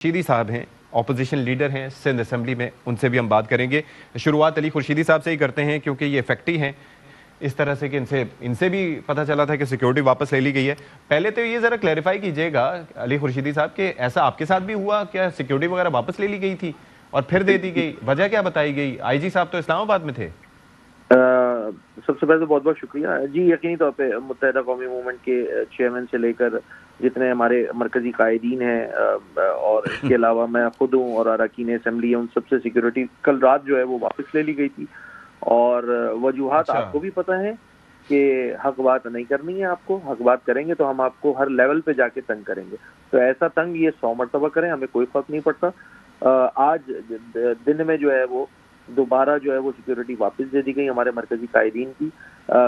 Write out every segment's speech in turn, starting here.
खुर्शीदी साहब हैं, opposition leader हैं सिंध असेंबली में, उनसे भी हम बात करेंगे। शुरुआत अली खुर्शीदी साहब से ही करते हैं क्योंकि ये फैक्टी हैं इस तरह से कि इनसे भी पता चला था कि सिक्योरिटी वापस ले ली गई है। पहले तो ये ज़रा क्लैरिफाई कीजिएगा अली खुर्शीदी साहब कि ऐसा आपके साथ भी हुआ, क्या सिक्योरिटी वगैरह वापस ले ली गई थी और फिर दे दी गई, वजह क्या बताई गई? आईजी साहब तो इस्लामाबाद में थे। सबसे पहले तो बहुत बहुत शुक्रिया जी। यकीनी तौर पे मुत्तहिदा कौमी मूवमेंट के चेयरमैन से लेकर जितने हमारे मरकजी कायदीन हैं और इसके अलावा मैं खुद हूँ और अरकान असेंबली है, उन सबसे सिक्योरिटी कल रात जो है वो वापस ले ली गई थी। और वजूहात आपको भी पता है कि हक बात नहीं करनी है, आपको हक बात करेंगे तो हम आपको हर लेवल पे जाके तंग करेंगे। तो ऐसा तंग ये 100 मरतबा करें, हमें कोई फर्क नहीं पड़ता। आज दिन में जो है वो दोबारा जो है वो सिक्योरिटी वापस दे दी गई हमारे मरकजी कायदीन की।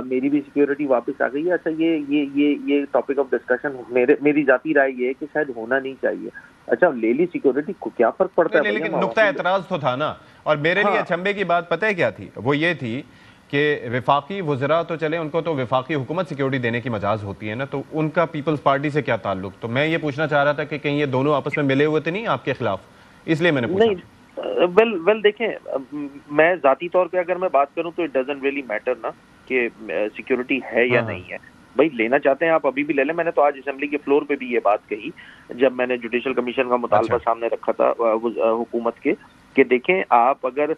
मेरी भी सिक्योरिटी वापस आ गई है। अच्छा, ये टॉपिक ऑफ डिस्कशन मेरी जाती राय ये है कि शायद होना नहीं चाहिए। अच्छा, ले ली सिक्योरिटी को क्या फर्क पड़ता है? लेकिन नुक्ता एतराज तो था ना। और मेरे लिए अचंभे की बात पता है क्या थी? वो ये थी कि विफाकी वज़रा तो चले, उनको तो विफाकी हुकूमत सिक्योरिटी देने की मजाज होती है ना, तो उनका पीपल्स पार्टी से क्या ताल्लुक? तो मैं ये पूछना चाह रहा था कि कहीं ये दोनों आपस में मिले हुए थे नहीं आपके खिलाफ, इसलिए मैंने पूछा। वेल देखें, मैं जाती तौर पे अगर मैं बात करूं तो इट डजंट रियली मैटर ना कि सिक्योरिटी है या नहीं है। भाई लेना चाहते हैं आप अभी भी ले लें। मैंने तो आज असेंबली के फ्लोर पे भी ये बात कही जब मैंने जुडिशल कमीशन का मुतालबा सामने रखा था हुकूमत के, कि देखें आप अगर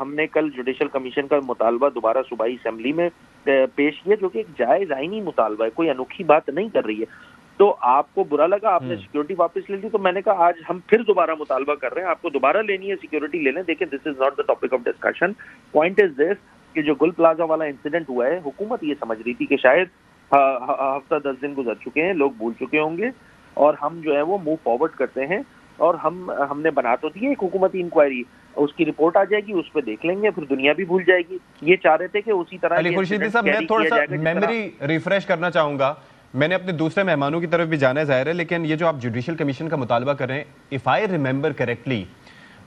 हमने कल जुडिशल कमीशन का मुतालबा दोबारा सूबाई असेंबली में पेश किया जो कि एक जायज़ आईनी मुतालबा है, कोई अनोखी बात नहीं कर रही है। तो आपको बुरा लगा, आपने सिक्योरिटी वापस ले ली, तो मैंने कहा आज हम फिर दोबारा मुतालबा कर रहे हैं, आपको दोबारा लेनी है सिक्योरिटी ले लें। देखिए, this is not the topic of discussion. Point is this कि जो गुल प्लाजा वाला इंसिडेंट हुआ है, हुकूमत ये समझ रही थी कि शायद हफ्ता 10 दिन गुजर चुके हैं, लोग भूल चुके होंगे और हम जो है वो मूव फॉरवर्ड करते हैं। और हमने बना तो दिए एक हुकूमती इंक्वायरी, उसकी रिपोर्ट आ जाएगी, उस पर देख लेंगे, फिर दुनिया भी भूल जाएगी। ये चाह रहे थे कि उसी तरह अली खुर्शीदी साहब, मैं थोड़ा सा मेमोरी रिफ्रेश करना चाहूंगा। मैंने अपने दूसरे मेहमानों की तरफ भी जाना है ज़ाहिर है, लेकिन ये जो आप जुडिशल कमीशन का मुतालबा कर रहे हैं, इफ़ आई रिमेंबर करेक्टली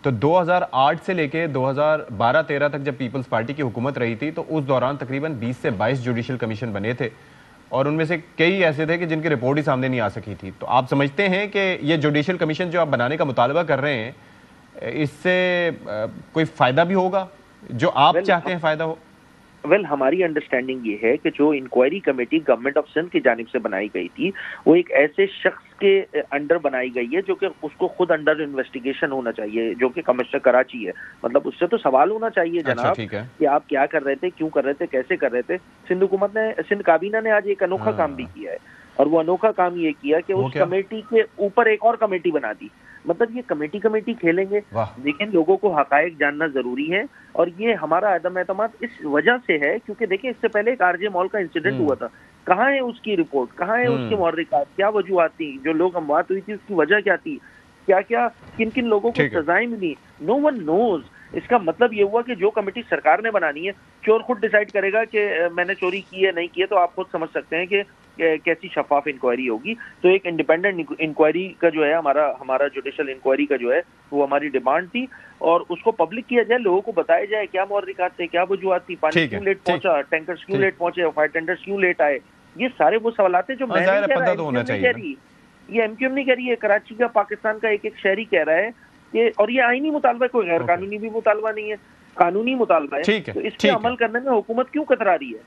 तो 2008 से लेके 2012-13 तक जब पीपल्स पार्टी की हुकूमत रही थी तो उस दौरान तकरीबन 20 से 22 जुडिशल कमीशन बने थे और उनमें से कई ऐसे थे कि जिनकी रिपोर्ट ही सामने नहीं आ सकी थी। तो आप समझते हैं कि ये जुडिशल कमीशन जो आप बनाने का मुतालबा कर रहे हैं, इससे कोई फ़ायदा भी होगा जो आप चाहते हैं फ़ायदा हो? वेल, हमारी अंडरस्टैंडिंग ये है कि जो inquiry committee government of Sindh की जानिब से बनाई गई थी वो एक ऐसे शख्स के अंडर बनाई गई है जो कि उसको खुद अंडर इन्वेस्टिगेशन होना चाहिए, जो कि कमिश्नर कराची है। मतलब उससे तो सवाल होना चाहिए जनाब कि आप क्या कर रहे थे, क्यों कर रहे थे, कैसे कर रहे थे। सिंध हुकूमत ने, सिंध काबीना ने आज एक अनोखा काम भी किया है और वो अनोखा काम ये किया कि उस कमेटी के ऊपर एक और कमेटी बना दी। मतलब ये कमेटी खेलेंगे, लेकिन लोगों को हकायक जानना जरूरी है। और ये हमारा अदम एतमाद इस वजह से है क्योंकि देखिए, इससे पहले एक आरजे मॉल का इंसिडेंट हुआ था, कहाँ है उसकी रिपोर्ट, कहाँ है उसके मुहर्रिकात, क्या वजूहात थी, जो लोग अमवात हुई थी उसकी वजह क्या थी, क्या क्या किन किन लोगों को सजाएं मिली, नो वन नोज। इसका मतलब ये हुआ कि जो कमेटी सरकार ने बनानी है, चोर खुद डिसाइड करेगा कि मैंने चोरी की है नहीं की है, तो आप खुद समझ सकते हैं कि कैसी शफाफ इंक्वायरी होगी। तो एक इंडिपेंडेंट इंक्वायरी का जो है हमारा जुडिशल इंक्वायरी का जो है वो हमारी डिमांड थी और उसको पब्लिक किया जाए, लोगों को बताया जाए क्या मुहर्रिकात थे, क्या वजूहात थी, पानी क्यों लेट पहुंचा, टैंकर्स क्यों लेट पहुंचे, फायर टेंडर्स क्यों लेट आए। ये सारे वो सवाल थे जो मैं नहीं कह रहा, ये एमक्यूएम नहीं कह रही है, कराची का पाकिस्तान का एक शहरी कह रहा है कि, और ये आईनी मुतालबा, कोई गैर कानूनी भी मुतालबा नहीं है, कानूनी मुतालबा है। तो इस पे अमल करने में हुकूमत क्यों कतरा रही है?